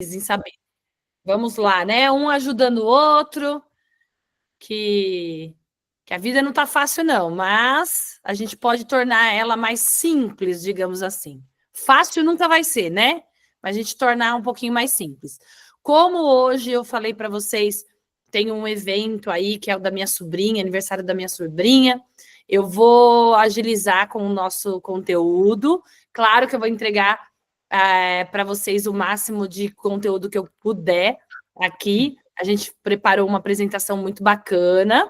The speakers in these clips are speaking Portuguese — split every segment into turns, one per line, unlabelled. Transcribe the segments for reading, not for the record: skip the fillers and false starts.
em saber. Vamos lá, né? Um ajudando o outro, que a vida não está fácil, não, mas a gente pode tornar ela mais simples, digamos assim. Fácil nunca vai ser, né? Mas a gente tornar um pouquinho mais simples. Como hoje eu falei para vocês, tem um evento aí que é o da minha sobrinha, aniversário da minha sobrinha. Eu vou agilizar com o nosso conteúdo. Claro que eu vou entregar para vocês o máximo de conteúdo que eu puder aqui. A gente preparou uma apresentação muito bacana.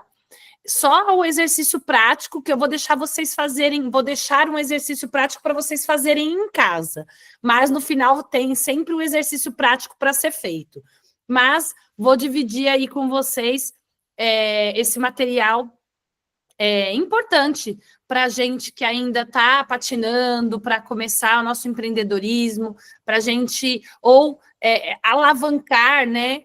Só o exercício prático que eu vou deixar vocês fazerem, vou deixar um exercício prático para vocês fazerem em casa. Mas no final tem sempre um exercício prático para ser feito. Mas vou dividir aí com vocês esse material importante para a gente que ainda está patinando, para começar o nosso empreendedorismo, para a gente alavancar, né,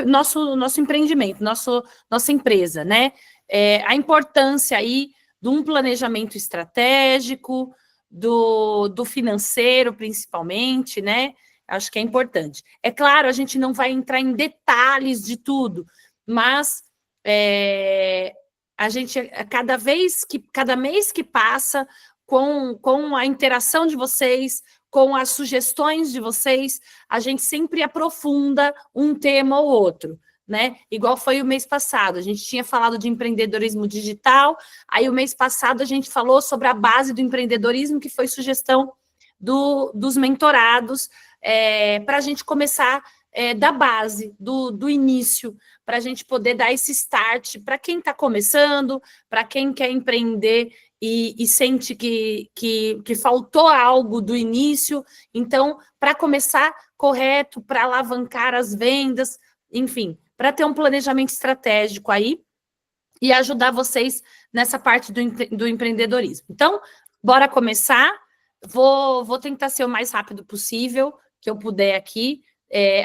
nosso empreendimento, nossa empresa, né? A importância aí de um planejamento estratégico, do financeiro, principalmente, né? Acho que é importante. É claro, a gente não vai entrar em detalhes de tudo, mas a gente, cada mês que passa, com a interação de vocês, com as sugestões de vocês, a gente sempre aprofunda um tema ou outro, né? Igual foi o mês passado, a gente tinha falado de empreendedorismo digital, aí o mês passado a gente falou sobre a base do empreendedorismo, que foi sugestão dos mentorados, para a gente começar da base, do início, para a gente poder dar esse start para quem está começando, para quem quer empreender e sente que faltou algo do início. Então, para começar correto, para alavancar as vendas, enfim, para ter um planejamento estratégico aí e ajudar vocês nessa parte do empreendedorismo. Então, bora começar. Vou tentar ser o mais rápido possível que eu puder aqui,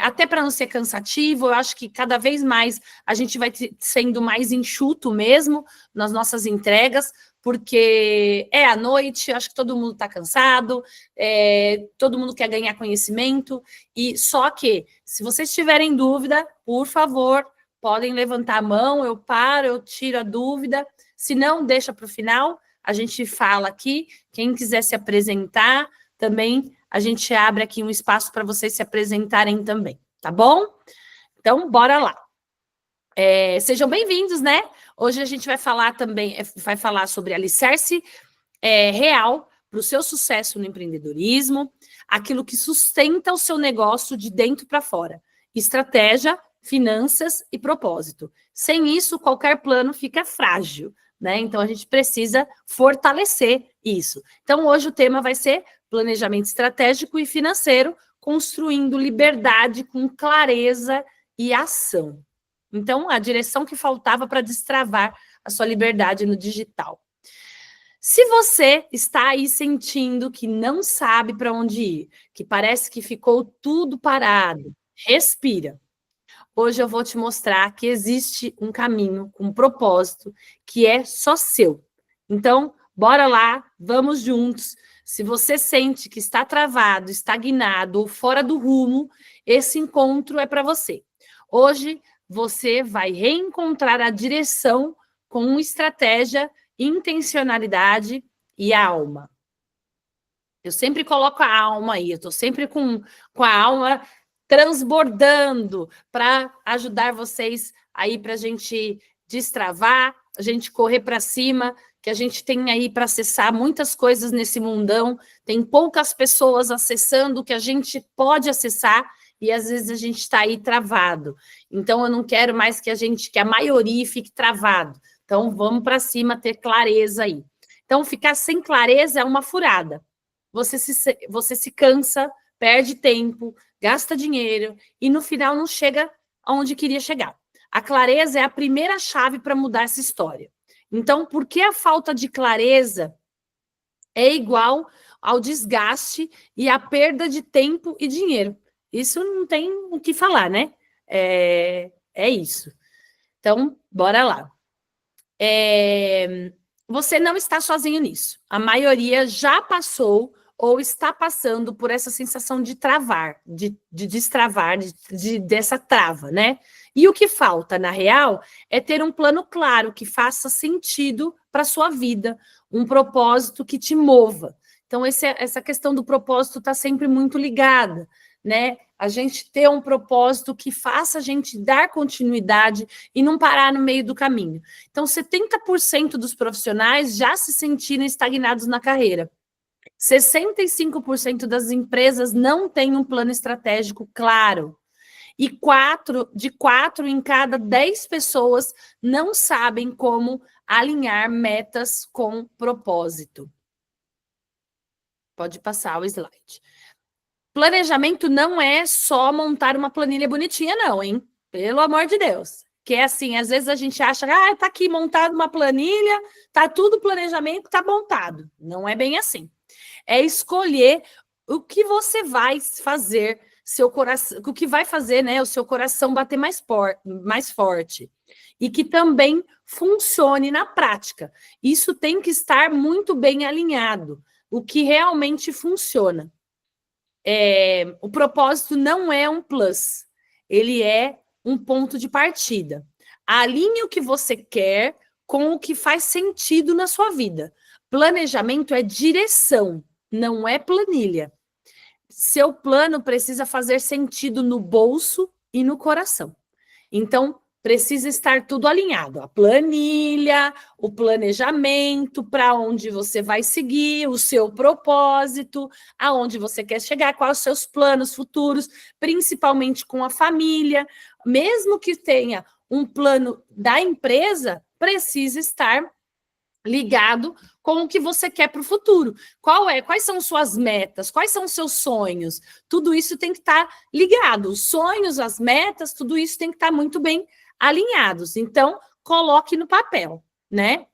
até para não ser cansativo. Eu acho que cada vez mais a gente vai sendo mais enxuto mesmo nas nossas entregas, porque é à noite, acho que todo mundo está cansado, todo mundo quer ganhar conhecimento, e só que, se vocês tiverem dúvida, por favor, podem levantar a mão, eu paro, eu tiro a dúvida, se não, deixa para o final, a gente fala aqui, quem quiser se apresentar, também a gente abre aqui um espaço para vocês se apresentarem também, tá bom? Então, bora lá. Sejam bem-vindos, né? Hoje a gente vai falar também, vai falar sobre alicerce real para o seu sucesso no empreendedorismo, aquilo que sustenta o seu negócio de dentro para fora, estratégia, finanças e propósito. Sem isso, qualquer plano fica frágil, né? Então, a gente precisa fortalecer isso. Então, hoje o tema vai ser planejamento estratégico e financeiro, construindo liberdade com clareza e ação. Então, a direção que faltava para destravar a sua liberdade no digital. Se você está aí sentindo que não sabe para onde ir, que parece que ficou tudo parado, respira. Hoje eu vou te mostrar que existe um caminho, um propósito, que é só seu. Então, bora lá, vamos juntos. Se você sente que está travado, estagnado ou fora do rumo, esse encontro é para você. Hoje você vai reencontrar a direção com estratégia, intencionalidade e alma. Eu sempre coloco a alma aí, eu estou sempre com a alma transbordando para ajudar vocês aí para a gente destravar, a gente correr para cima, que a gente tem aí para acessar muitas coisas nesse mundão, tem poucas pessoas acessando o que a gente pode acessar e às vezes a gente está aí travado. Então eu não quero mais que a maioria fique travado. Então vamos para cima, ter clareza aí. Então ficar sem clareza é uma furada. Você se cansa, perde tempo, gasta dinheiro e no final não chega aonde queria chegar. A clareza é a primeira chave para mudar essa história. Então, por que a falta de clareza é igual ao desgaste e à perda de tempo e dinheiro? Isso não tem o que falar, né? É isso. Então, bora lá. Você não está sozinho nisso. A maioria já passou ou está passando por essa sensação de travar, de destravar, dessa trava, né? E o que falta, na real, é ter um plano claro que faça sentido para a sua vida, um propósito que te mova. Então, essa questão do propósito está sempre muito ligada, né? A gente ter um propósito que faça a gente dar continuidade e não parar no meio do caminho. Então, 70% dos profissionais já se sentiram estagnados na carreira. 65% das empresas não têm um plano estratégico claro. E 4 em cada 10 pessoas não sabem como alinhar metas com propósito. Pode passar o slide. Planejamento não é só montar uma planilha bonitinha, não, hein? Pelo amor de Deus. Que é assim, às vezes a gente acha, tá aqui montado uma planilha, tá tudo planejamento, tá montado. Não é bem assim. É escolher o que você vai fazer, seu coração, o que vai fazer, né, o seu coração bater mais forte. E que também funcione na prática. Isso tem que estar muito bem alinhado. O que realmente funciona. O propósito não é um plus, ele é um ponto de partida. Alinhe o que você quer com o que faz sentido na sua vida. Planejamento é direção, não é planilha. Seu plano precisa fazer sentido no bolso e no coração. Então, precisa estar tudo alinhado. A planilha, o planejamento, para onde você vai seguir, o seu propósito, aonde você quer chegar, quais os seus planos futuros, principalmente com a família. Mesmo que tenha um plano da empresa, precisa estar ligado com o que você quer para o futuro. Quais são suas metas? Quais são os seus sonhos? Tudo isso tem que estar ligado. Os sonhos, as metas, tudo isso tem que estar muito bem alinhados. Então, coloque no papel, né?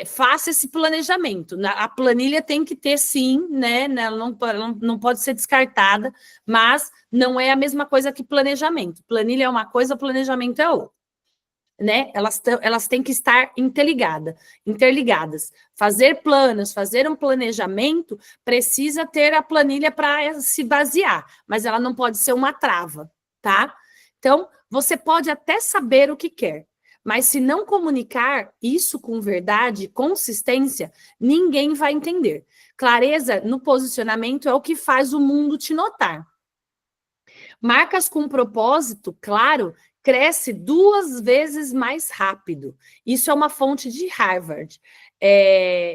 Faça esse planejamento. A planilha tem que ter, sim, né? Ela não pode ser descartada, mas não é a mesma coisa que planejamento. Planilha é uma coisa, planejamento é outra. Né? Elas têm que estar interligadas. Fazer planos, fazer um planejamento, precisa ter a planilha para se basear, mas ela não pode ser uma trava, tá? Então, você pode até saber o que quer, mas se não comunicar isso com verdade, consistência, ninguém vai entender. Clareza no posicionamento é o que faz o mundo te notar. Marcas com propósito, claro, cresce 2 vezes mais rápido. Isso é uma fonte de Harvard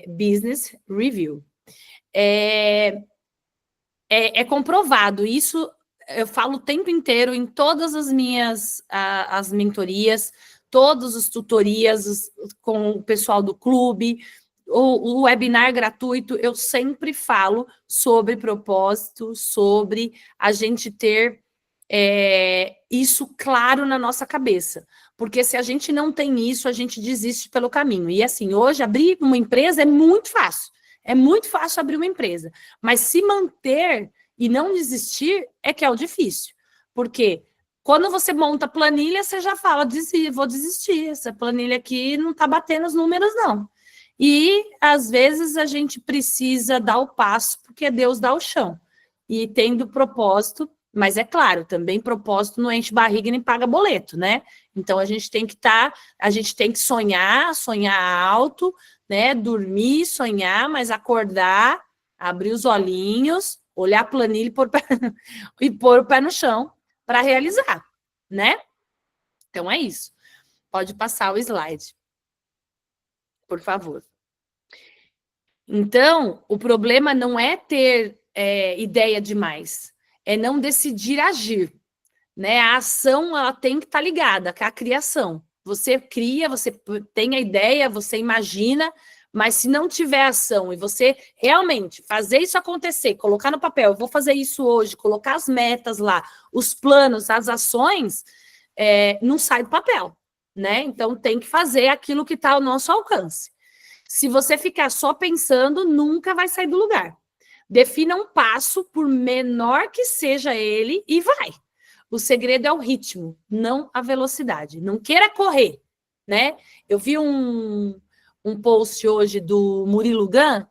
Business Review. É comprovado. Isso eu falo o tempo inteiro em todas as minhas as mentorias, todas as tutorias com o pessoal do clube, o webinar gratuito, eu sempre falo sobre propósito, sobre a gente ter isso claro na nossa cabeça. Porque se a gente não tem isso, a gente desiste pelo caminho. E assim, hoje abrir uma empresa é muito fácil. É muito fácil abrir uma empresa. Mas se manter e não desistir é que é o difícil. Porque quando você monta planilha, você já fala, vou desistir. Essa planilha aqui não está batendo os números, não. E, às vezes, a gente precisa dar o passo, porque Deus dá o chão. E tendo propósito, mas é claro, também propósito não enche barriga e nem paga boleto, né? Então, a gente tem que sonhar alto, né? Dormir, sonhar, mas acordar, abrir os olhinhos, olhar a planilha e pôr o pé no chão para realizar, né? Então, é isso. Pode passar o slide, por favor. Então, o problema não é ter ideia demais, é não decidir agir, né? A ação, ela tem que estar ligada com a criação. Você cria, você tem a ideia, você imagina, mas se não tiver ação e você realmente fazer isso acontecer, colocar no papel, eu vou fazer isso hoje, colocar as metas lá, os planos, as ações, não sai do papel, né? Então, tem que fazer aquilo que está ao nosso alcance. Se você ficar só pensando, nunca vai sair do lugar. Defina um passo, por menor que seja ele, e vai. O segredo é o ritmo, não a velocidade. Não queira correr, né? Eu vi um post hoje do Murilo Gun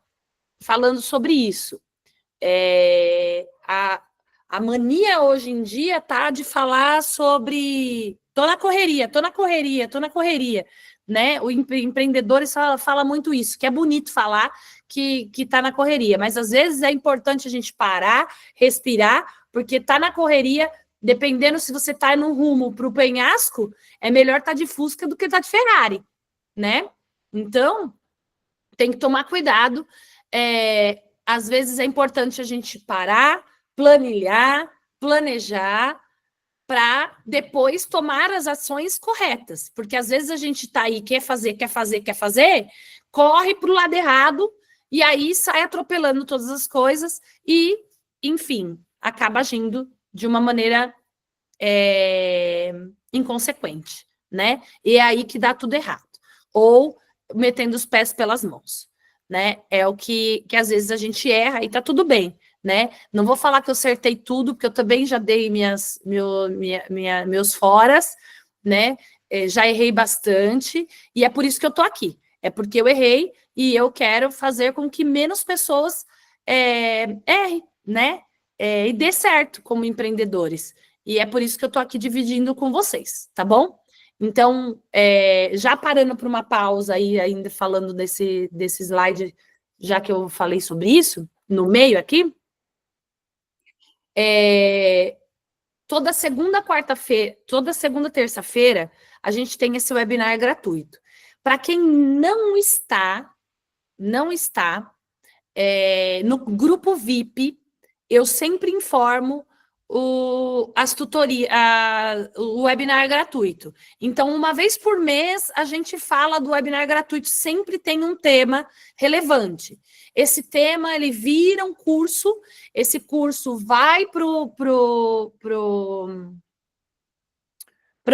falando sobre isso. A mania hoje em dia tá de falar sobre tô na correria, né? O empreendedor fala muito isso, que é bonito falar que tá na correria, mas às vezes é importante a gente parar, respirar, porque tá na correria, dependendo se você tá no rumo para o penhasco, é melhor estar de Fusca do que estar de Ferrari, né? Então, tem que tomar cuidado. Às vezes é importante a gente parar, planilhar, planejar, para depois tomar as ações corretas. Porque às vezes a gente está aí, quer fazer, corre para o lado errado e aí sai atropelando todas as coisas e, enfim, acaba agindo de uma maneira inconsequente, né? E é aí que dá tudo errado. Ou metendo os pés pelas mãos, né? É o que às vezes a gente erra e tá tudo bem, né? Não vou falar que eu acertei tudo, porque eu também já dei meus foras, né? Já errei bastante, e é por isso que eu tô aqui. É porque eu errei e eu quero fazer com que menos pessoas errem, né? E dê certo como empreendedores. E é por isso que eu tô aqui dividindo com vocês, tá bom? Então, já parando para uma pausa aí, ainda falando desse slide, já que eu falei sobre isso, no meio aqui, toda segunda, terça-feira, a gente tem esse webinar gratuito. Para quem não está no grupo VIP, eu sempre informo as tutorias, o webinar gratuito. Então, uma vez por mês, a gente fala do webinar gratuito, sempre tem um tema relevante. Esse tema, ele vira um curso, esse curso vai para o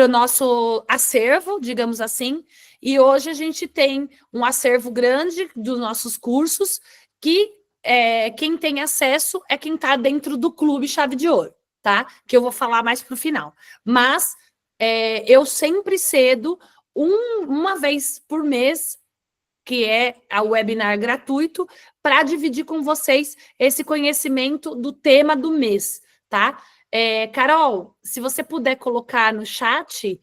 nosso acervo, digamos assim, e hoje a gente tem um acervo grande dos nossos cursos, que quem tem acesso é quem está dentro do Clube Chave de Ouro, tá? Que eu vou falar mais para o final. Mas eu sempre cedo, uma vez por mês, que é o webinar gratuito, para dividir com vocês esse conhecimento do tema do mês, tá? Carol, se você puder colocar no chat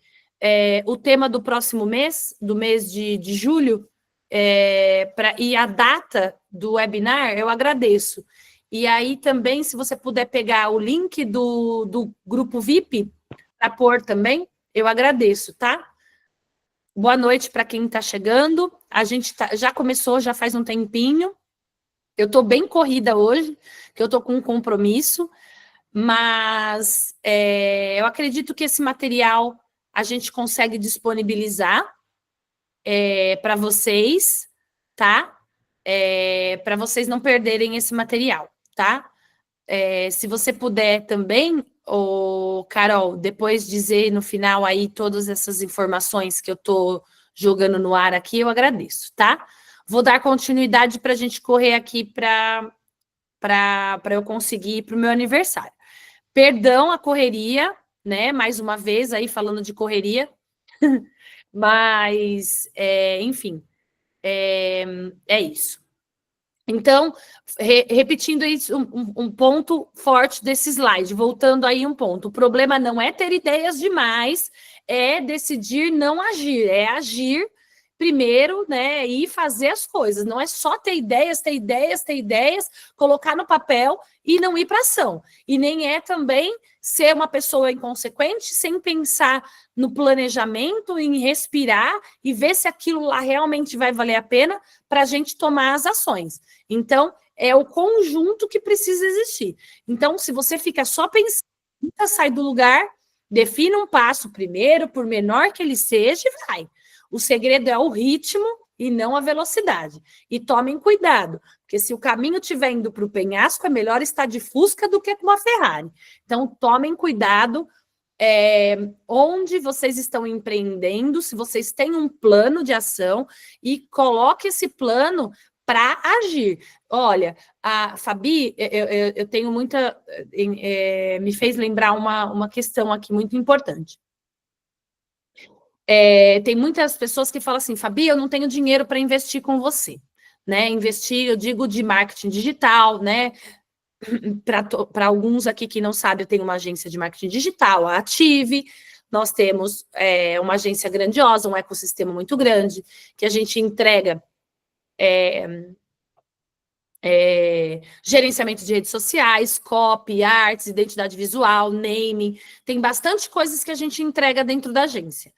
o tema do próximo mês, do mês de julho, e a data do webinar, eu agradeço. E aí também, se você puder pegar o link do grupo VIP para pôr também, eu agradeço, tá? Boa noite para quem está chegando. A gente já começou, já faz um tempinho. Eu estou bem corrida hoje, que eu estou com um compromisso, mas eu acredito que esse material a gente consegue disponibilizar para vocês, tá? Para vocês não perderem esse material, tá? Se você puder também, Carol, depois dizer no final aí todas essas informações que eu estou jogando no ar aqui, eu agradeço, tá? Vou dar continuidade para a gente correr aqui para eu conseguir ir para o meu aniversário. Perdão a correria, né? Mais uma vez aí falando de correria, mas, enfim, é isso. Então, repetindo isso, um ponto forte desse slide, voltando aí um ponto, o problema não é ter ideias demais, é decidir não agir, é agir primeiro, né, e fazer as coisas, não é só ter ideias, colocar no papel e não ir para ação, e nem é também ser uma pessoa inconsequente sem pensar no planejamento, em respirar e ver se aquilo lá realmente vai valer a pena para a gente tomar as ações. Então, é o conjunto que precisa existir. Então, se você fica só pensando, nunca sai do lugar, defina um passo primeiro, por menor que ele seja, e vai. O segredo é o ritmo e não a velocidade. E tomem cuidado, porque se o caminho estiver indo para o penhasco, é melhor estar de Fusca do que com uma Ferrari. Então, tomem cuidado onde vocês estão empreendendo, se vocês têm um plano de ação, e coloque esse plano para agir. Olha, a Fabi, eu tenho muita... me fez lembrar uma questão aqui muito importante. Tem muitas pessoas que falam assim, Fabi, eu não tenho dinheiro para investir com você. Né? Investir, eu digo, de marketing digital, né? para alguns aqui que não sabem, eu tenho uma agência de marketing digital, a Ative. Nós temos uma agência grandiosa, um ecossistema muito grande, que a gente entrega gerenciamento de redes sociais, copy, artes, identidade visual, naming. Tem bastante coisas que a gente entrega dentro da agência.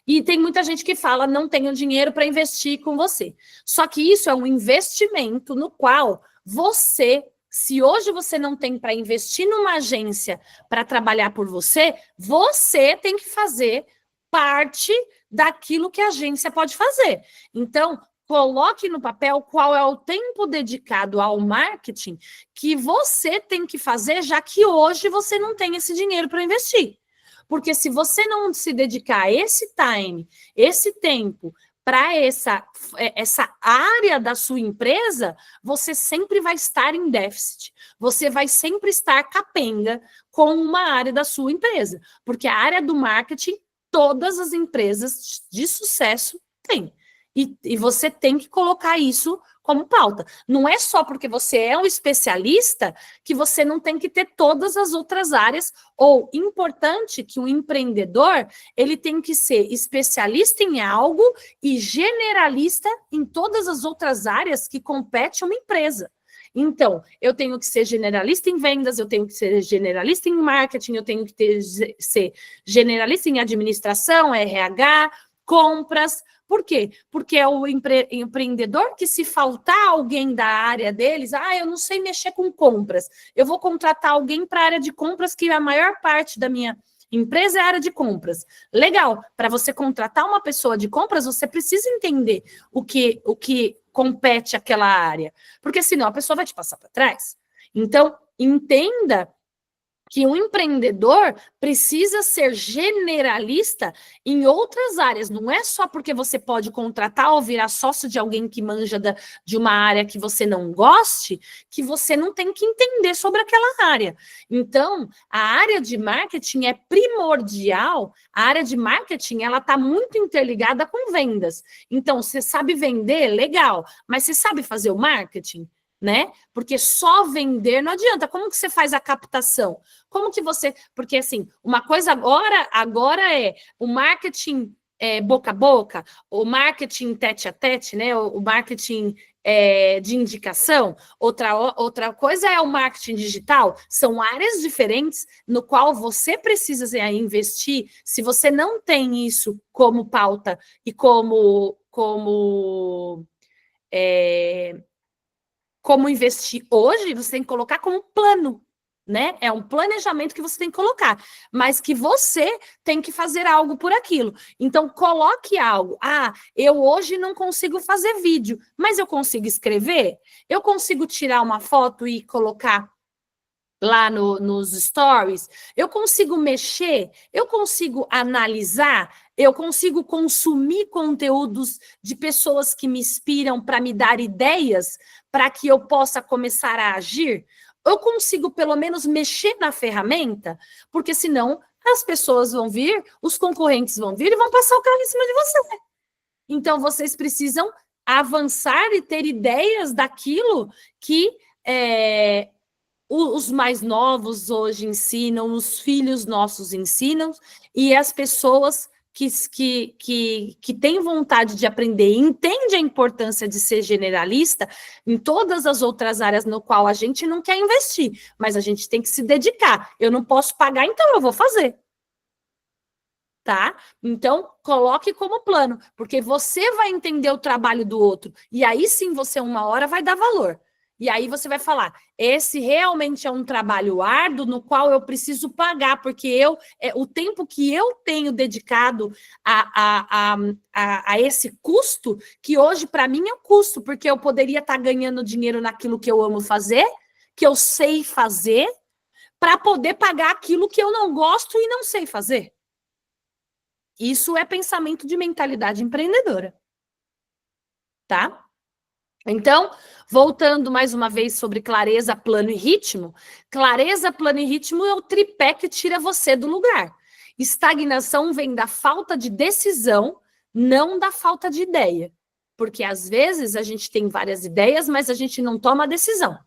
E tem muita gente que fala, não tenho dinheiro para investir com você. Só que isso é um investimento no qual você, se hoje você não tem para investir numa agência para trabalhar por você, você tem que fazer parte daquilo que a agência pode fazer. Então, coloque no papel qual é o tempo dedicado ao marketing que você tem que fazer, já que hoje você não tem esse dinheiro para investir. Porque se você não se dedicar esse time, esse tempo, para essa área da sua empresa, você sempre vai estar em déficit. Você vai sempre estar capenga com uma área da sua empresa. Porque a área do marketing, todas as empresas de sucesso têm. E você tem que colocar isso como pauta. Não é só porque você é um especialista que você não tem que ter todas as outras áreas, ou importante que um empreendedor, ele tem que ser especialista em algo e generalista em todas as outras áreas que compete uma empresa. Então, eu tenho que ser generalista em vendas, eu tenho que ser generalista em marketing, eu tenho que ser generalista em administração, RH, compras. Por quê? Porque é o empreendedor que, se faltar alguém da área deles, eu não sei mexer com compras, eu vou contratar alguém para a área de compras, que a maior parte da minha empresa é a área de compras. Legal, para você contratar uma pessoa de compras, você precisa entender o que compete àquela área, porque senão a pessoa vai te passar para trás. Então, entenda que um empreendedor precisa ser generalista em outras áreas. Não é só porque você pode contratar ou virar sócio de alguém que manja de uma área que você não goste, que você não tem que entender sobre aquela área. Então, a área de marketing é primordial. A área de marketing, ela está muito interligada com vendas. Então, você sabe vender? Legal. Mas você sabe fazer o marketing? Né? Porque só vender não adianta. Como que você faz a captação? Como que você... Porque, assim, uma coisa agora é o marketing boca a boca, o marketing tete a tete, né? O marketing de indicação. Outra coisa é o marketing digital. São áreas diferentes no qual você precisa investir. Se você não tem isso como pauta e como investir hoje, você tem que colocar como plano, né? É um planejamento que você tem que colocar, mas que você tem que fazer algo por aquilo. Então, coloque algo. Eu hoje não consigo fazer vídeo, mas eu consigo escrever? Eu consigo tirar uma foto e colocar lá nos stories? Eu consigo mexer? Eu consigo analisar? Eu consigo consumir conteúdos de pessoas que me inspiram para me dar ideias para que eu possa começar a agir? Eu consigo, pelo menos, mexer na ferramenta? Porque senão as pessoas vão vir, os concorrentes vão vir e vão passar o carro em cima de você. Então, vocês precisam avançar e ter ideias daquilo que os mais novos hoje ensinam, os filhos nossos ensinam, e as pessoas que têm vontade de aprender e entendem a importância de ser generalista em todas as outras áreas no qual a gente não quer investir, mas a gente tem que se dedicar. Eu não posso pagar, então eu vou fazer. Tá? Então, coloque como plano, porque você vai entender o trabalho do outro, e aí sim você, uma hora, vai dar valor. E aí você vai falar, esse realmente é um trabalho árduo no qual eu preciso pagar, porque o tempo que eu tenho dedicado a esse custo, que hoje para mim é um custo, porque eu poderia estar ganhando dinheiro naquilo que eu amo fazer, que eu sei fazer, para poder pagar aquilo que eu não gosto e não sei fazer. Isso é pensamento de mentalidade empreendedora. Tá? Então, voltando mais uma vez sobre clareza, plano e ritmo, clareza, plano e ritmo é o tripé que tira você do lugar. Estagnação vem da falta de decisão, não da falta de ideia. Porque às vezes a gente tem várias ideias, mas a gente não toma decisão.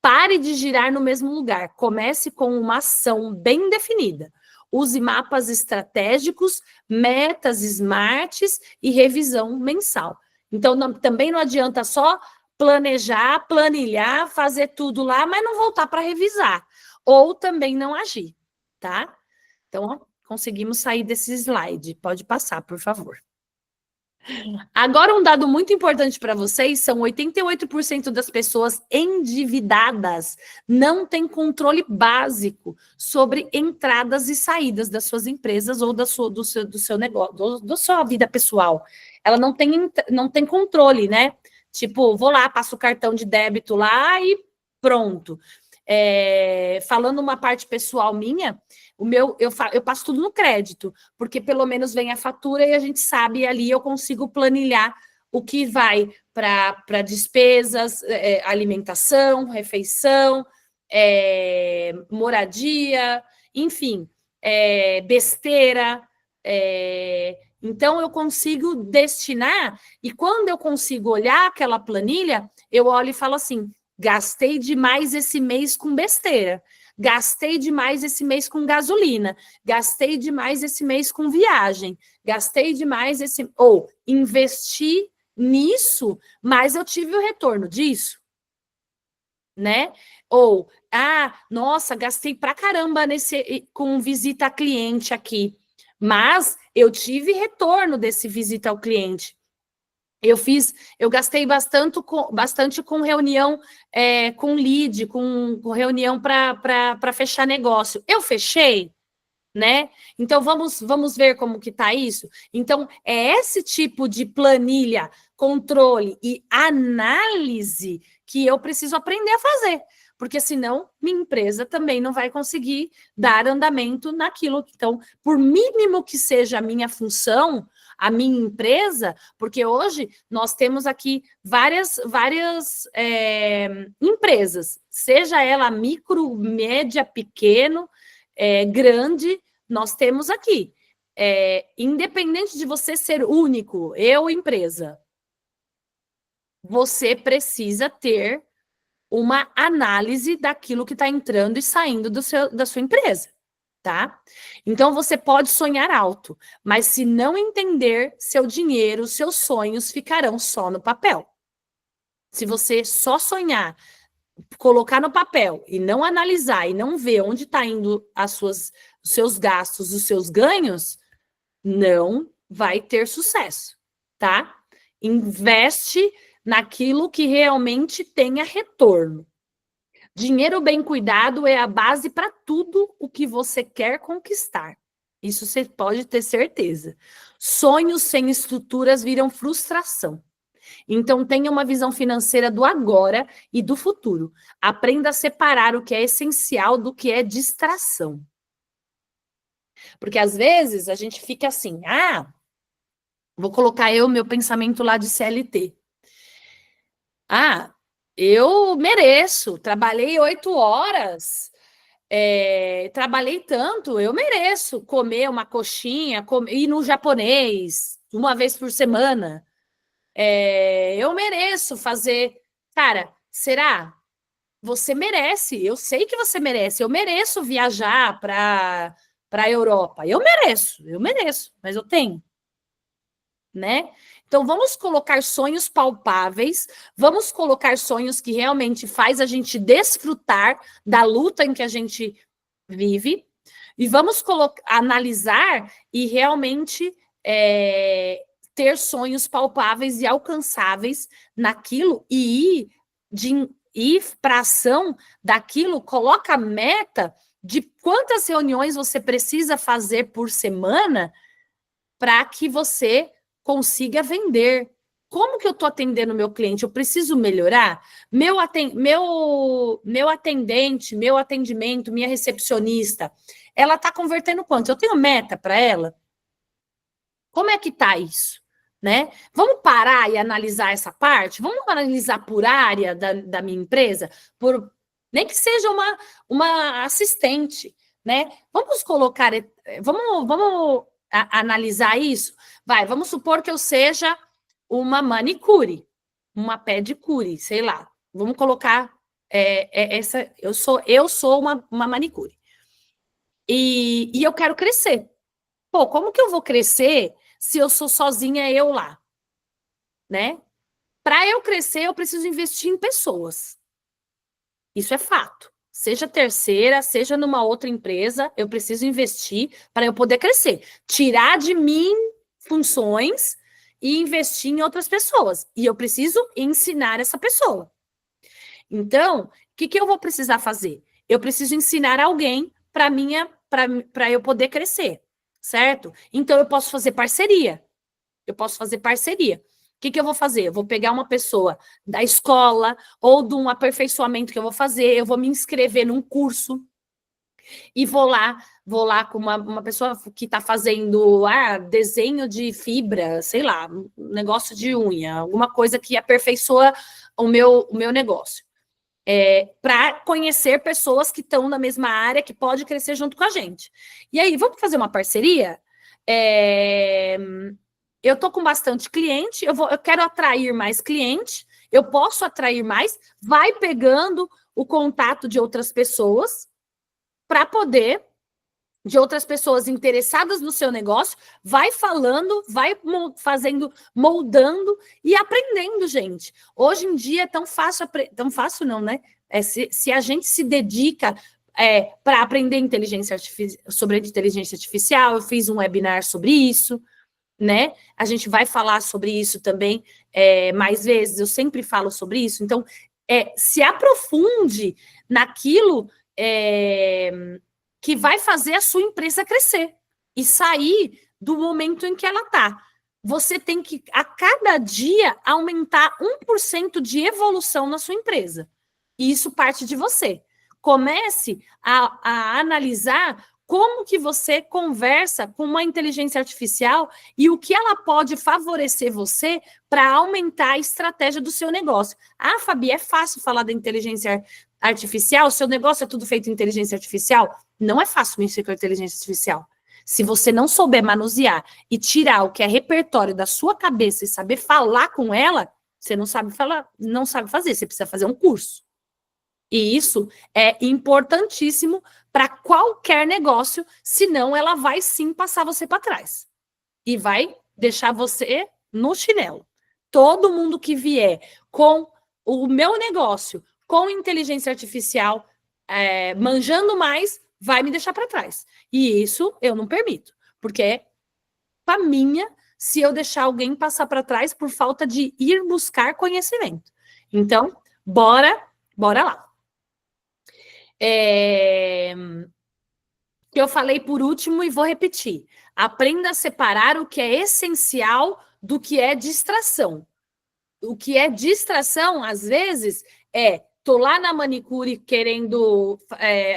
Pare de girar no mesmo lugar. Comece com uma ação bem definida. Use mapas estratégicos, metas smarts e revisão mensal. Então, também não adianta só planejar, planilhar, fazer tudo lá, mas não voltar para revisar. Ou também não agir, tá? Então, ó, conseguimos sair desse slide. Pode passar, por favor. Agora, um dado muito importante para vocês, são 88% das pessoas endividadas não têm controle básico sobre entradas e saídas das suas empresas ou do seu negócio, da sua vida pessoal. Ela não tem controle, né? Tipo, vou lá, passo o cartão de débito lá e pronto. Falando uma parte pessoal minha, eu passo tudo no crédito, porque pelo menos vem a fatura e a gente sabe ali, eu consigo planilhar o que vai para despesas, alimentação, refeição, moradia, enfim, besteira. Então, eu consigo destinar, e quando eu consigo olhar aquela planilha, eu olho e falo assim, gastei demais esse mês com besteira. Gastei demais esse mês com gasolina. Gastei demais esse mês com viagem. Gastei demais esse... Ou investi nisso, mas eu tive o retorno disso. Né? Ou, nossa, gastei pra caramba com visita a cliente aqui. Mas eu tive retorno desse visita ao cliente. Eu gastei bastante com reunião, com lead, com reunião para fechar negócio. Eu fechei, né? Então, vamos ver como que está isso? Então, é esse tipo de planilha, controle e análise que eu preciso aprender a fazer, porque senão minha empresa também não vai conseguir dar andamento naquilo. Então, por mínimo que seja a minha função, a minha empresa, porque hoje nós temos aqui várias empresas, seja ela micro, média, pequeno, grande, nós temos aqui. Independente de você ser único, eu, empresa, você precisa ter uma análise daquilo que está entrando e saindo da sua empresa. Tá? Então, você pode sonhar alto, mas se não entender, seu dinheiro, seus sonhos ficarão só no papel. Se você só sonhar, colocar no papel e não analisar e não ver onde está indo os seus gastos, os seus ganhos, não vai ter sucesso, tá? Investe naquilo que realmente tenha retorno. Dinheiro bem cuidado é a base para tudo o que você quer conquistar. Isso você pode ter certeza. Sonhos sem estruturas viram frustração. Então, tenha uma visão financeira do agora e do futuro. Aprenda a separar o que é essencial do que é distração. Porque, às vezes, a gente fica assim, vou colocar meu pensamento lá de CLT. Eu mereço, trabalhei 8 horas, trabalhei tanto, eu mereço comer uma coxinha, ir no japonês uma vez por semana. Eu mereço fazer... Cara, será? Você merece, eu sei que você merece, eu mereço viajar para a Europa, eu mereço, mas eu tenho, né? Então, vamos colocar sonhos palpáveis, vamos colocar sonhos que realmente faz a gente desfrutar da luta em que a gente vive, e vamos analisar e realmente ter sonhos palpáveis e alcançáveis naquilo e ir para a ação daquilo, coloca a meta de quantas reuniões você precisa fazer por semana para que você consiga vender. Como que eu estou atendendo o meu cliente? Eu preciso melhorar? Meu atendente, meu atendimento, minha recepcionista, ela está convertendo quanto? Eu tenho meta para ela? Como é que está isso? Né? Vamos parar e analisar essa parte? Vamos analisar por área da minha empresa? Nem que seja uma assistente, né? Vamos colocar... Vamos analisar isso? Vamos supor que eu seja uma manicure, uma pedicure, sei lá. Vamos colocar Eu sou uma manicure. E eu quero crescer. Pô, como que eu vou crescer se eu sou sozinha, eu lá, né? Para eu crescer, eu preciso investir em pessoas. Isso é fato. Seja terceira, seja numa outra empresa, eu preciso investir para eu poder crescer. Tirar de mim funções e investir em outras pessoas. E eu preciso ensinar essa pessoa. Então, o que eu vou precisar fazer? Eu preciso ensinar alguém para eu poder crescer, certo? Então eu posso fazer parceria. Eu posso fazer parceria. O que eu vou fazer? Eu vou pegar uma pessoa da escola ou de um aperfeiçoamento que eu vou fazer, eu vou me inscrever num curso e vou lá com uma pessoa que está fazendo desenho de fibra, sei lá, um negócio de unha, alguma coisa que aperfeiçoa o meu negócio. Para conhecer pessoas que estão na mesma área, que pode crescer junto com a gente. E aí, vamos fazer uma parceria? Eu estou com bastante cliente, eu quero atrair mais cliente, eu posso atrair mais, vai pegando o contato de outras pessoas para poder, de outras pessoas interessadas no seu negócio, vai falando, vai fazendo, moldando e aprendendo, gente. Hoje em dia é tão fácil não, né? Se a gente se dedica para aprender sobre inteligência artificial, eu fiz um webinar sobre isso, né? A gente vai falar sobre isso também mais vezes, eu sempre falo sobre isso. Então, se aprofunde naquilo que vai fazer a sua empresa crescer e sair do momento em que ela está. Você tem que, a cada dia, aumentar 1% de evolução na sua empresa. E isso parte de você. Comece a analisar como que você conversa com uma inteligência artificial e o que ela pode favorecer você para aumentar a estratégia do seu negócio. Ah, Fabi, é fácil falar da inteligência artificial? Seu negócio é tudo feito em inteligência artificial? Não é fácil mexer com a inteligência artificial. Se você não souber manusear e tirar o que é repertório da sua cabeça e saber falar com ela, você não sabe falar, não sabe fazer, você precisa fazer um curso. E isso é importantíssimo para qualquer negócio, senão ela vai sim passar você para trás. E vai deixar você no chinelo. Todo mundo que vier com o meu negócio, com inteligência artificial, manjando mais, vai me deixar para trás. E isso eu não permito, porque é para minha se eu deixar alguém passar para trás por falta de ir buscar conhecimento. Então, bora lá. Que eu falei por último e vou repetir. Aprenda a separar o que é essencial do que é distração. O que é distração, às vezes, tô lá na manicure querendo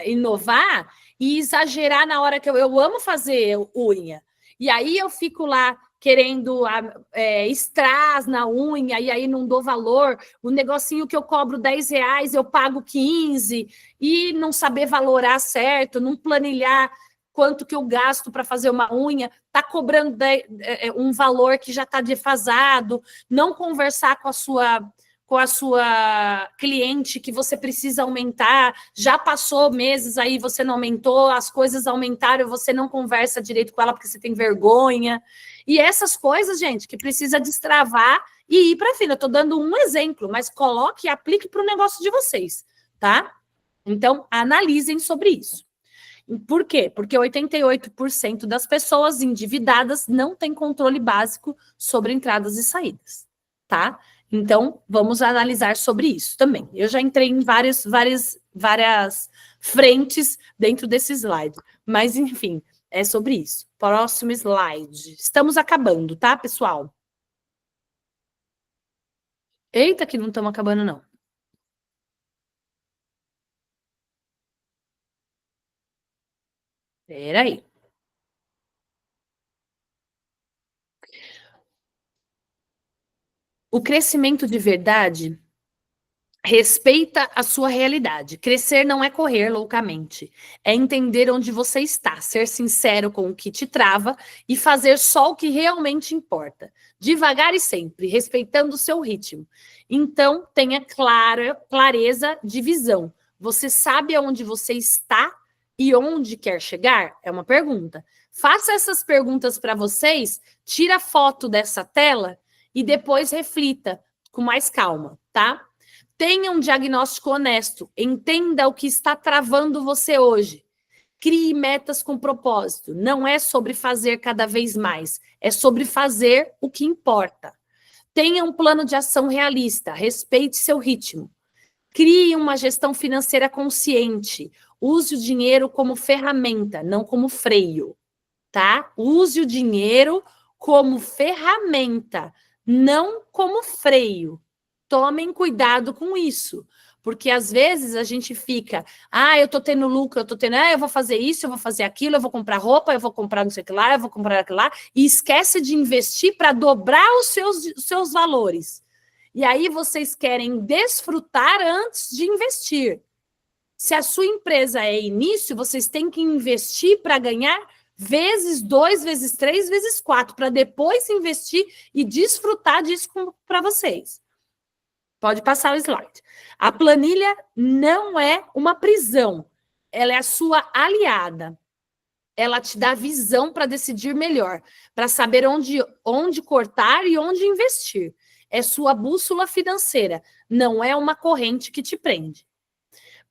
inovar e exagerar na hora que eu amo fazer unha. E aí eu fico lá querendo strass na unha, e aí não dou valor. O negocinho que eu cobro R$ 10, eu pago 15, e não saber valorar certo, não planilhar quanto que eu gasto para fazer uma unha, tá cobrando um valor que já está defasado, não conversar com a sua cliente que você precisa aumentar, já passou meses aí, você não aumentou, as coisas aumentaram, você não conversa direito com ela porque você tem vergonha. E essas coisas, gente, que precisa destravar e ir para frente. Eu estou dando um exemplo, mas coloque e aplique para o negócio de vocês, tá? Então, analisem sobre isso. Por quê? Porque 88% das pessoas endividadas não têm controle básico sobre entradas e saídas, tá? Então, vamos analisar sobre isso também. Eu já entrei em várias frentes dentro desse slide, mas, enfim, é sobre isso. Próximo slide. Estamos acabando, tá, pessoal? Eita, que não estamos acabando, não. Peraí. O crescimento de verdade Respeita a sua realidade. Crescer não é correr loucamente. É entender onde você está, ser sincero com o que te trava e fazer só o que realmente importa. Devagar e sempre, respeitando o seu ritmo. Então, tenha clareza de visão. Você sabe aonde você está e onde quer chegar? É uma pergunta. Faça essas perguntas para vocês, tira foto dessa tela e depois reflita com mais calma, tá? Tenha um diagnóstico honesto, entenda o que está travando você hoje. Crie metas com propósito. Não é sobre fazer cada vez mais, é sobre fazer o que importa. Tenha um plano de ação realista, respeite seu ritmo. Crie uma gestão financeira consciente. Use o dinheiro como ferramenta, não como freio, tá? Use o dinheiro como ferramenta, não como freio. Tomem cuidado com isso, porque às vezes a gente fica, eu tô tendo lucro, eu tô tendo, eu vou fazer isso, eu vou fazer aquilo, eu vou comprar roupa, eu vou comprar não sei o que lá, eu vou comprar aquilo lá, e esquece de investir para dobrar os seus valores. E aí vocês querem desfrutar antes de investir. Se a sua empresa é início, vocês têm que investir para ganhar vezes 2, vezes 3, vezes 4, para depois investir e desfrutar disso para vocês. Pode passar o slide. A planilha não é uma prisão, ela é a sua aliada. Ela te dá visão para decidir melhor, para saber onde cortar e onde investir. É sua bússola financeira, não é uma corrente que te prende.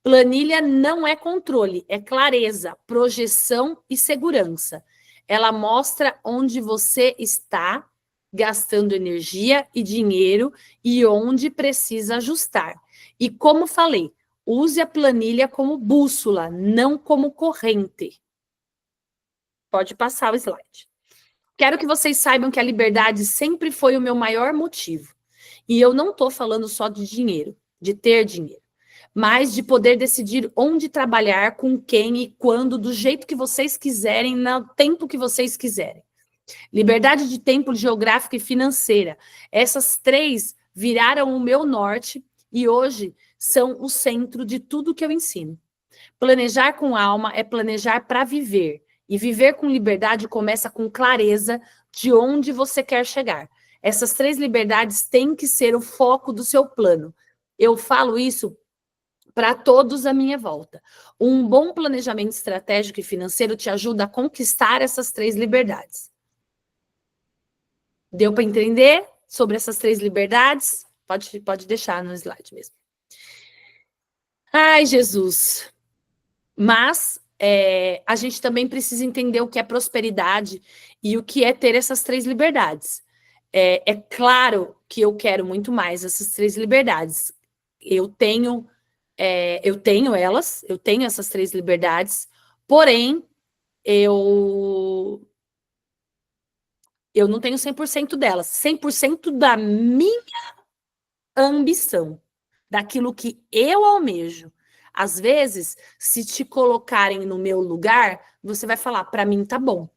Planilha não é controle, é clareza, projeção e segurança. Ela mostra onde você está gastando energia e dinheiro e onde precisa ajustar. E como falei, use a planilha como bússola, não como corrente. Pode passar o slide. Quero que vocês saibam que a liberdade sempre foi o meu maior motivo. E eu não estou falando só de dinheiro, de ter dinheiro, mas de poder decidir onde trabalhar, com quem e quando, do jeito que vocês quiserem, no tempo que vocês quiserem. Liberdade de tempo, geográfica e financeira. Essas três viraram o meu norte e hoje são o centro de tudo que eu ensino. Planejar com alma é planejar para viver. E viver com liberdade começa com clareza de onde você quer chegar. Essas três liberdades têm que ser o foco do seu plano. Eu falo isso para todos à minha volta. Um bom planejamento estratégico e financeiro te ajuda a conquistar essas três liberdades. Deu para entender sobre essas três liberdades? Pode deixar no slide mesmo. Ai, Jesus. Mas a gente também precisa entender o que é prosperidade e o que é ter essas três liberdades. É claro que eu quero muito mais essas três liberdades. Eu tenho elas, eu tenho essas três liberdades, porém, eu não tenho 100% delas. 100% da minha ambição, daquilo que eu almejo. Às vezes, se te colocarem no meu lugar, você vai falar, para mim tá bom.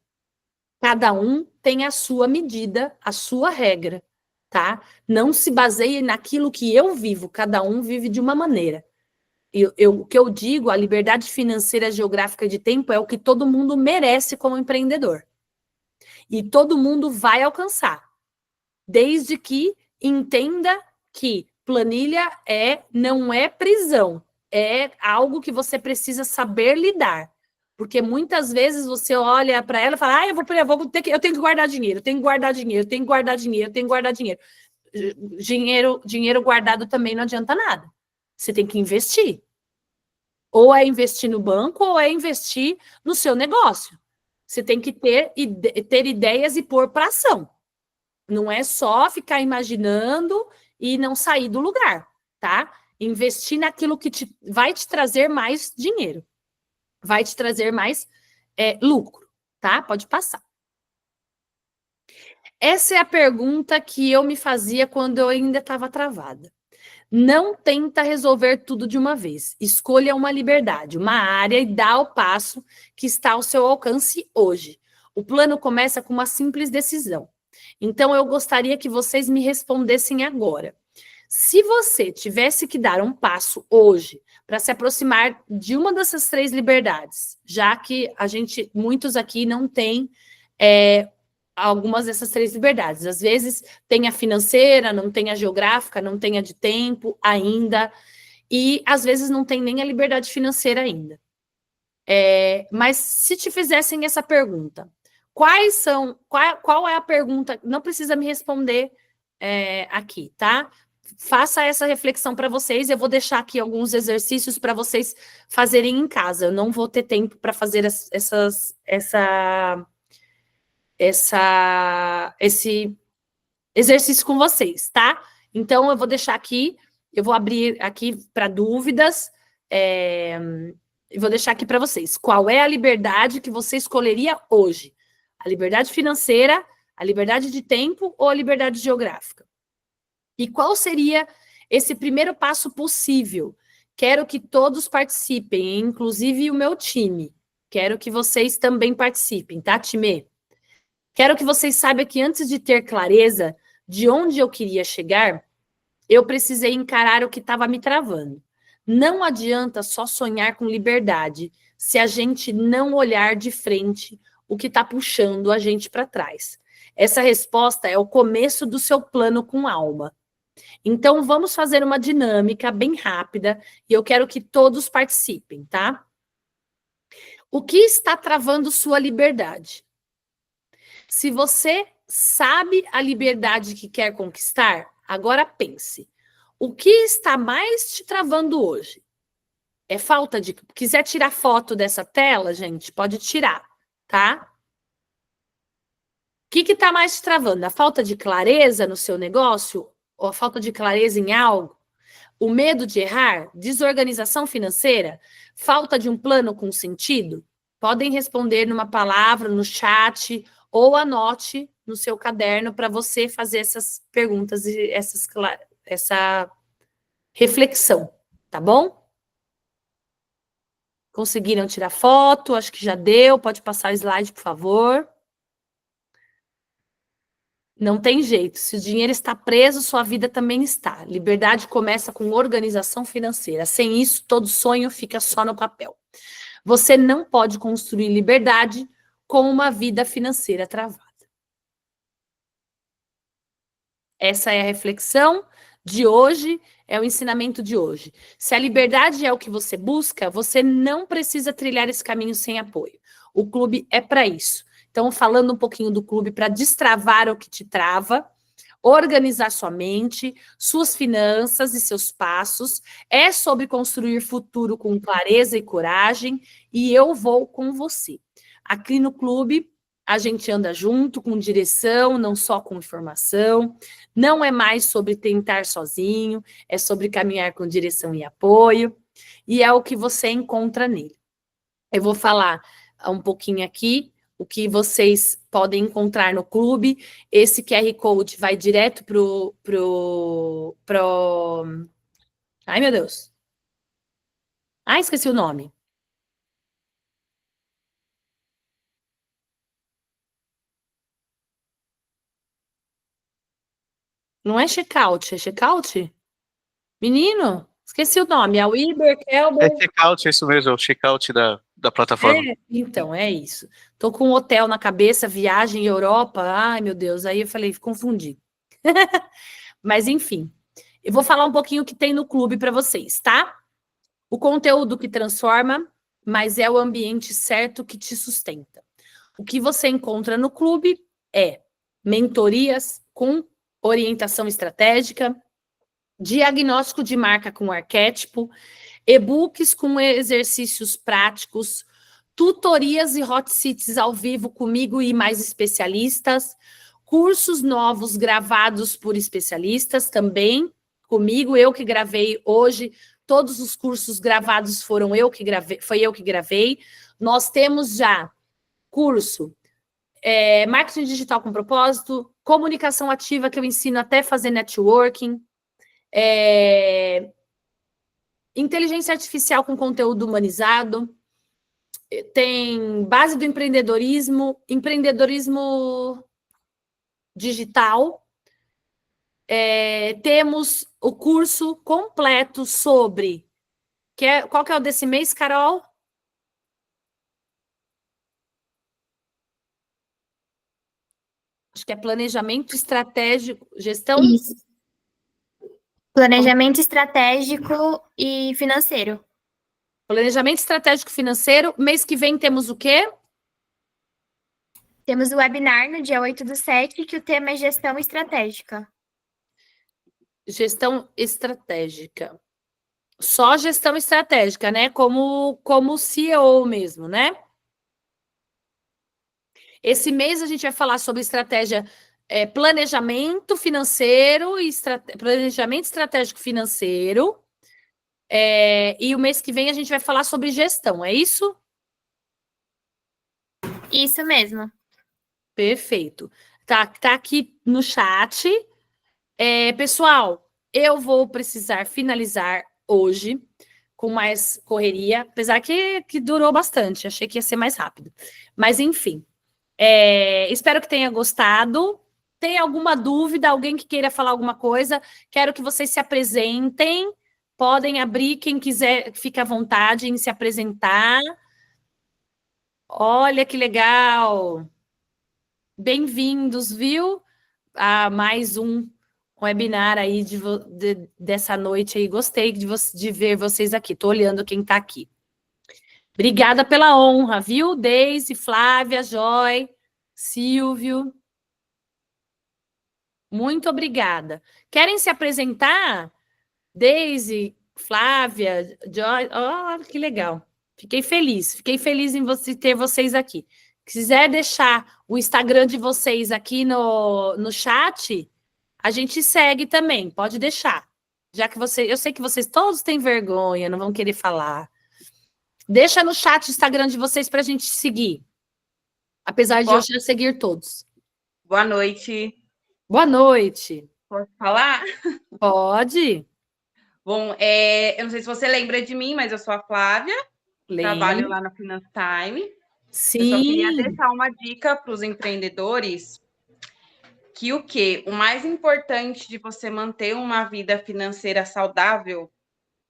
Cada um tem a sua medida, a sua regra, tá? Não se baseie naquilo que eu vivo, cada um vive de uma maneira. O que eu digo, a liberdade financeira, geográfica de tempo é o que todo mundo merece como empreendedor. E todo mundo vai alcançar, desde que entenda que planilha não é prisão, é algo que você precisa saber lidar. Porque muitas vezes você olha para ela e fala, eu tenho que guardar dinheiro, eu tenho que guardar dinheiro, eu tenho que guardar dinheiro, eu tenho que guardar dinheiro. Dinheiro guardado também não adianta nada. Você tem que investir. Ou é investir no banco, ou é investir no seu negócio. Você tem que ter ideias e pôr para ação. Não é só ficar imaginando e não sair do lugar, tá? Investir naquilo que vai te trazer mais dinheiro. Vai te trazer mais lucro, tá? Pode passar. Essa é a pergunta que eu me fazia quando eu ainda estava travada. Não tenta resolver tudo de uma vez. Escolha uma liberdade, uma área e dá o passo que está ao seu alcance hoje. O plano começa com uma simples decisão. Então, eu gostaria que vocês me respondessem agora. Se você tivesse que dar um passo hoje para se aproximar de uma dessas 3 liberdades, já que muitos aqui não têm algumas dessas 3 liberdades. Às vezes tem a financeira, não tem a geográfica, não tem a de tempo ainda, e às vezes não tem nem a liberdade financeira ainda. Mas se te fizessem essa pergunta, qual é a pergunta? Não precisa me responder aqui, tá? Faça essa reflexão para vocês. Eu vou deixar aqui alguns exercícios para vocês fazerem em casa. Eu não vou ter tempo para fazer esse exercício com vocês, tá? Então, eu vou deixar aqui, eu vou abrir aqui para dúvidas, e vou deixar aqui para vocês. Qual é a liberdade que você escolheria hoje? A liberdade financeira, a liberdade de tempo ou a liberdade geográfica? E qual seria esse primeiro passo possível? Quero que todos participem, inclusive o meu time. Quero que vocês também participem, tá, time? Quero que vocês saibam que antes de ter clareza de onde eu queria chegar, eu precisei encarar o que estava me travando. Não adianta só sonhar com liberdade se a gente não olhar de frente o que está puxando a gente para trás. Essa resposta é o começo do seu plano com alma. Então, vamos fazer uma dinâmica bem rápida e eu quero que todos participem, tá? O que está travando sua liberdade? Se você sabe a liberdade que quer conquistar, agora pense. O que está mais te travando hoje? É falta de... Quiser tirar foto dessa tela, gente, pode tirar, tá? O que está mais te travando? A falta de clareza no seu negócio? Ou a falta de clareza em algo? O medo de errar? Desorganização financeira? Falta de um plano com sentido? Podem responder numa palavra, no chat, ou anote no seu caderno para você fazer essas perguntas e essa reflexão, tá bom? Conseguiram tirar foto? Acho que já deu. Pode passar o slide, por favor. Não tem jeito. Se o dinheiro está preso, sua vida também está. Liberdade começa com organização financeira. Sem isso, todo sonho fica só no papel. Você não pode construir liberdade com uma vida financeira travada. Essa é a reflexão de hoje, é o ensinamento de hoje. Se a liberdade é o que você busca, você não precisa trilhar esse caminho sem apoio. O clube é para isso. Então, falando um pouquinho do clube para destravar o que te trava, organizar sua mente, suas finanças e seus passos, é sobre construir futuro com clareza e coragem, e eu vou com você. Aqui no clube, a gente anda junto, com direção, não só com informação. Não é mais sobre tentar sozinho, é sobre caminhar com direção e apoio, e é o que você encontra nele. Eu vou falar um pouquinho aqui o que vocês podem encontrar no clube. Esse QR Code vai direto pro... Ai, meu Deus. Ah, esqueci o nome. Não é checkout, é checkout? Menino, esqueci o nome. É o Iber,
É
Kelber.
checkout, é isso mesmo, é o checkout da plataforma.
Então, é isso. Tô com um hotel na cabeça, viagem Europa. Ai, meu Deus. Aí eu falei, confundi. Mas, enfim, eu vou falar um pouquinho o que tem no clube para vocês, tá? O conteúdo que transforma, mas é o ambiente certo que te sustenta. O que você encontra no clube é mentorias com orientação estratégica, diagnóstico de marca com arquétipo, e-books com exercícios práticos, tutorias e hot seats ao vivo comigo e mais especialistas, cursos novos gravados por especialistas também comigo, eu que gravei hoje, todos os cursos gravados foram eu que gravei, foi eu que gravei. Nós temos já curso marketing digital com propósito, comunicação ativa, que eu ensino até fazer networking, inteligência artificial com conteúdo humanizado, tem base do empreendedorismo, empreendedorismo digital, Temos o curso completo sobre... Qual que é o desse mês, Carol? Acho que é planejamento estratégico, gestão...
Isso. Planejamento estratégico e financeiro.
Planejamento estratégico financeiro. Mês que vem temos o quê?
Temos o webinar no dia 8/7, que o tema é gestão estratégica.
Gestão estratégica. Só gestão estratégica, né? Como CEO mesmo, né? Esse mês a gente vai falar sobre estratégia, planejamento financeiro e planejamento estratégico financeiro. E o mês que vem a gente vai falar sobre gestão, é isso?
Isso mesmo.
Perfeito. Tá aqui no chat. Pessoal, eu vou precisar finalizar hoje com mais correria, apesar que durou bastante, achei que ia ser mais rápido. Mas, enfim, espero que tenha gostado. Tem alguma dúvida, alguém que queira falar alguma coisa? Quero que vocês se apresentem. Podem abrir, quem quiser, fique à vontade em se apresentar. Olha que legal! Bem-vindos, viu? A mais um webinar aí dessa noite aí. Gostei de ver vocês aqui. Estou olhando quem está aqui. Obrigada pela honra, viu? Deise, Flávia, Joy, Silvio. Muito obrigada. Querem se apresentar? Deise, Flávia, Joy. Oh, que legal. Fiquei feliz em ter vocês aqui. Quiser deixar o Instagram de vocês aqui no chat, a gente segue também, pode deixar. Já que eu sei que vocês todos têm vergonha, não vão querer falar. Deixa no chat o Instagram de vocês para a gente seguir. Apesar de eu já seguir todos.
Boa noite.
Boa noite.
Posso falar?
Pode.
Bom, eu não sei se você lembra de mim, mas eu sou a Flávia. Trabalho lá na Finance Time.
Sim.
Eu só queria deixar uma dica para os empreendedores que o mais importante de você manter uma vida financeira saudável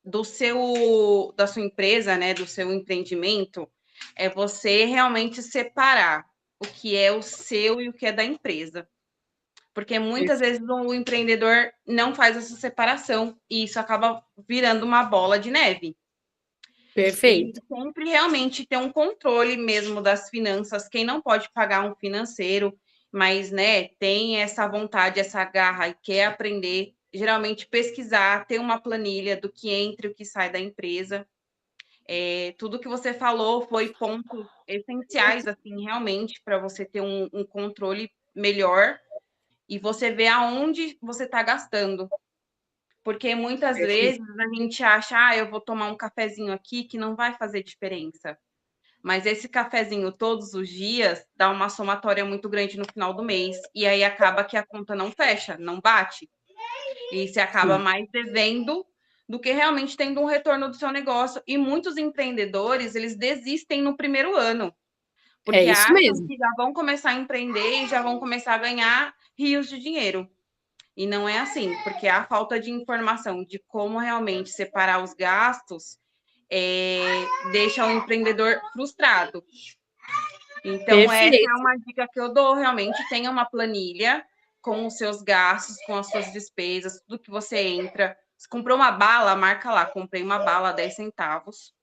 da sua empresa, né, do seu empreendimento, é você realmente separar o que é o seu e o que é da empresa. Porque muitas vezes o empreendedor não faz essa separação e isso acaba virando uma bola de neve.
Perfeito.
E sempre realmente ter um controle mesmo das finanças. Quem não pode pagar um financeiro, mas né, tem essa vontade, essa garra e quer aprender, geralmente pesquisar, ter uma planilha do que entra e o que sai da empresa. Tudo que você falou foi pontos essenciais, assim, realmente, para você ter um controle melhor e você ver aonde você está gastando. Porque muitas vezes a gente acha, eu vou tomar um cafezinho aqui que não vai fazer diferença. Mas esse cafezinho todos os dias dá uma somatória muito grande no final do mês. E aí acaba que a conta não fecha, não bate. E você acaba mais devendo do que realmente tendo um retorno do seu negócio. E muitos empreendedores, eles desistem no primeiro ano. Porque
isso
acham
mesmo.
que já vão começar a empreender e já vão começar a ganhar rios de dinheiro. E não é assim, porque a falta de informação de como realmente separar os gastos deixa o empreendedor frustrado. Então, essa é uma dica que eu dou, realmente, tenha uma planilha com os seus gastos, com as suas despesas, tudo que você entra. Se comprou uma bala, marca lá, comprei uma bala, 10 centavos.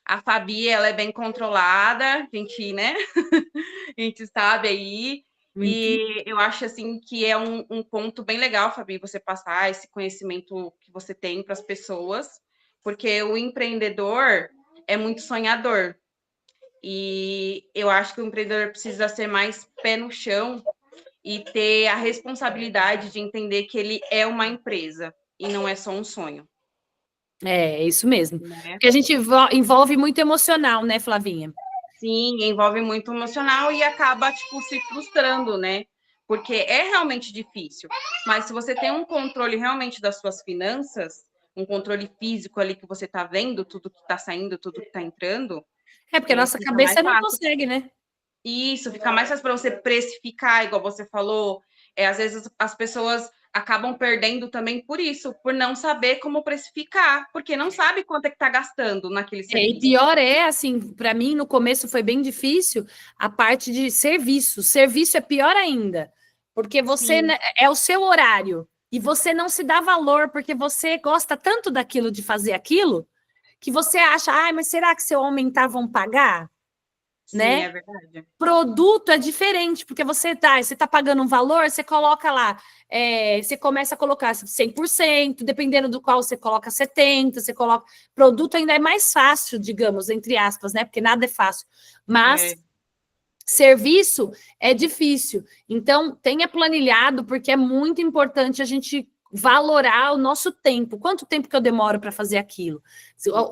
A Fabi, ela é bem controlada, a gente, né? A gente sabe aí. E eu acho, assim, que é um ponto bem legal, Fabi, você passar esse conhecimento que você tem para as pessoas, porque o empreendedor é muito sonhador. E eu acho que o empreendedor precisa ser mais pé no chão e ter a responsabilidade de entender que ele é uma empresa e não é só um sonho.
É isso mesmo. Né? Porque a gente envolve muito emocional, né, Flavinha?
Sim, envolve muito emocional e acaba, tipo, se frustrando, né? Porque é realmente difícil. Mas se você tem um controle realmente das suas finanças, um controle físico ali que você tá vendo, tudo que tá saindo, tudo que tá entrando...
porque a nossa cabeça não consegue, né?
Isso, fica mais fácil para você precificar, igual você falou. Às vezes as pessoas acabam perdendo também por isso, por não saber como precificar, porque não sabe quanto é que está gastando naquele
E
serviço.
pior assim, para mim no começo foi bem difícil a parte de serviço. Serviço é pior ainda, porque você é o seu horário e você não se dá valor porque você gosta tanto daquilo de fazer aquilo que você acha, mas será que se eu aumentar vão pagar?
Sim,
né?
é verdade.
Produto é diferente, porque você tá pagando um valor, você coloca lá, você começa a colocar 100%, dependendo do qual você coloca 70%, você coloca... Produto ainda é mais fácil, digamos, entre aspas, né? Porque nada é fácil. Mas serviço é difícil. Então, tenha planilhado, porque é muito importante a gente valorar o nosso tempo. Quanto tempo que eu demoro para fazer aquilo?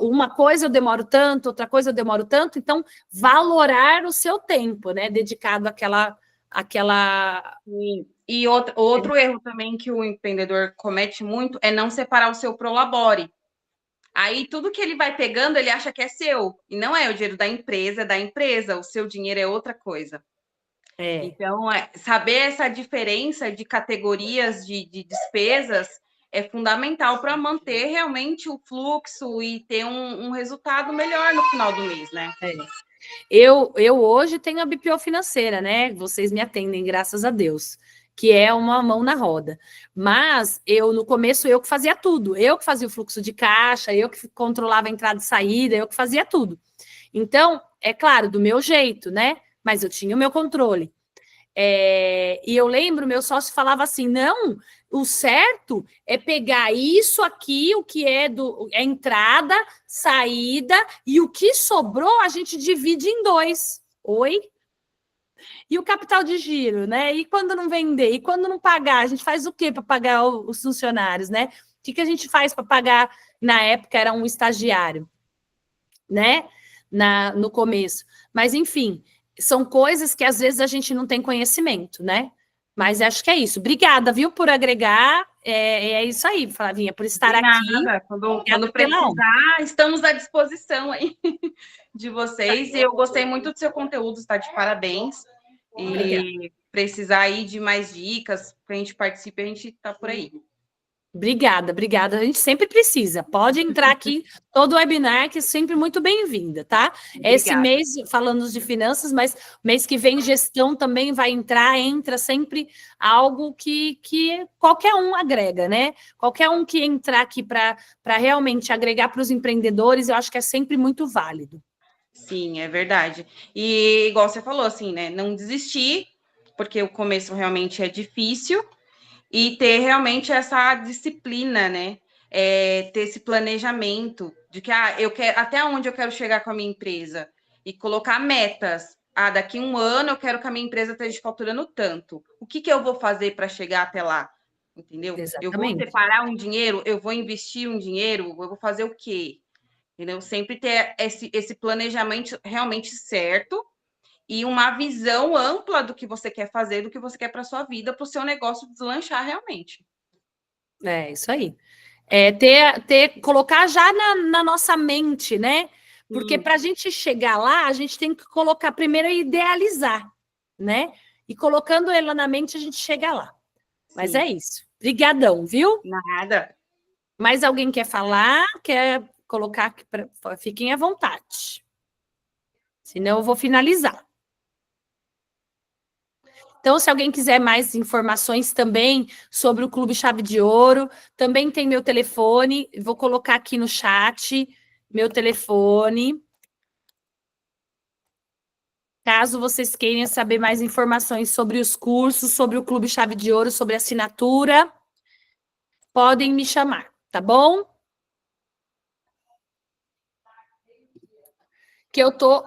Uma coisa eu demoro tanto, outra coisa eu demoro tanto. Então, valorar o seu tempo, né? Dedicado àquela...
E outro erro também que o empreendedor comete muito é não separar o seu prolabore. Aí tudo que ele vai pegando, ele acha que é seu. E não é o dinheiro da empresa, é da empresa. O seu dinheiro é outra coisa. Então, saber essa diferença de categorias de despesas é fundamental para manter realmente o fluxo e ter um resultado melhor no final do mês, né?
Eu hoje tenho a BPO financeira, né? Vocês me atendem, graças a Deus, que é uma mão na roda. Mas no começo, eu que fazia tudo. Eu que fazia o fluxo de caixa, eu que controlava a entrada e saída, eu que fazia tudo. Então, é claro, do meu jeito, né? Mas eu tinha o meu controle. E eu lembro, meu sócio falava assim, não, o certo é pegar isso aqui, o que é entrada, saída, e o que sobrou a gente divide em 2. Oi? E o capital de giro, né? E quando não vender? E quando não pagar? A gente faz o quê para pagar os funcionários, né? O que a gente faz para pagar? Na época era um estagiário, né? No começo. Mas, enfim, são coisas que às vezes a gente não tem conhecimento, né? Mas acho que é isso. Obrigada, viu, por agregar. É isso aí, Flavinha, por estar aqui.
Quando precisar, estamos à disposição aí de vocês. E eu gostei muito do seu conteúdo, está de parabéns. E precisar aí de mais dicas para a gente participar, a gente está por aí.
Obrigada. A gente sempre precisa. Pode entrar aqui todo webinar, que é sempre muito bem-vinda, tá? Obrigada. Esse mês, falando de finanças, mas mês que vem, gestão também vai entra sempre algo que qualquer um agrega, né? Qualquer um que entrar aqui para realmente agregar para os empreendedores, eu acho que é sempre muito válido.
Sim, é verdade. E igual você falou, assim, né? Não desistir, porque o começo realmente é difícil. E ter realmente essa disciplina, né? Ter esse planejamento de que eu quero até onde eu quero chegar com a minha empresa e colocar metas. Daqui 1 ano eu quero que a minha empresa esteja faturando tanto. O que eu vou fazer para chegar até lá? Entendeu?
Exatamente.
Eu vou separar um dinheiro, eu vou investir um dinheiro, eu vou fazer o quê? Entendeu? Sempre ter esse planejamento realmente certo e uma visão ampla do que você quer fazer, do que você quer para sua vida, para o seu negócio deslanchar realmente.
Isso aí. Colocar já na nossa mente, né? Porque para a gente chegar lá, a gente tem que colocar primeiro e idealizar, né? E colocando ela na mente, a gente chega lá. Mas é isso. Obrigadão, viu?
Nada.
Mais alguém quer falar? Quer colocar? Fiquem à vontade. Senão eu vou finalizar. Então, se alguém quiser mais informações também sobre o Clube Chave de Ouro, também tem meu telefone, vou colocar aqui no chat, meu telefone. Caso vocês queiram saber mais informações sobre os cursos, sobre o Clube Chave de Ouro, sobre a assinatura, podem me chamar, tá bom? Que eu estou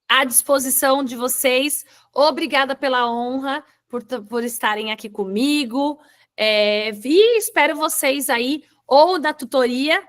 à disposição de vocês. Obrigada pela honra, por estarem aqui comigo. E espero vocês aí, ou na tutoria,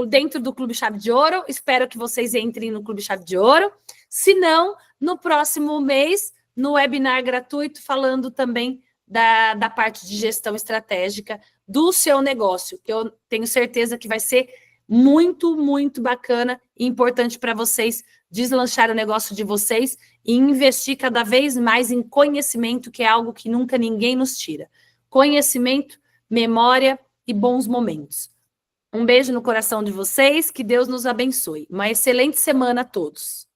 dentro do Clube Chave de Ouro. Espero que vocês entrem no Clube Chave de Ouro. Se não, no próximo mês, no webinar gratuito, falando também da parte de gestão estratégica do seu negócio, que eu tenho certeza que vai ser muito, muito bacana e importante para vocês deslanchar o negócio de vocês e investir cada vez mais em conhecimento, que é algo que nunca ninguém nos tira. conhecimento, memória e bons momentos. Um beijo no coração de vocês, que Deus nos abençoe. Uma excelente semana a todos.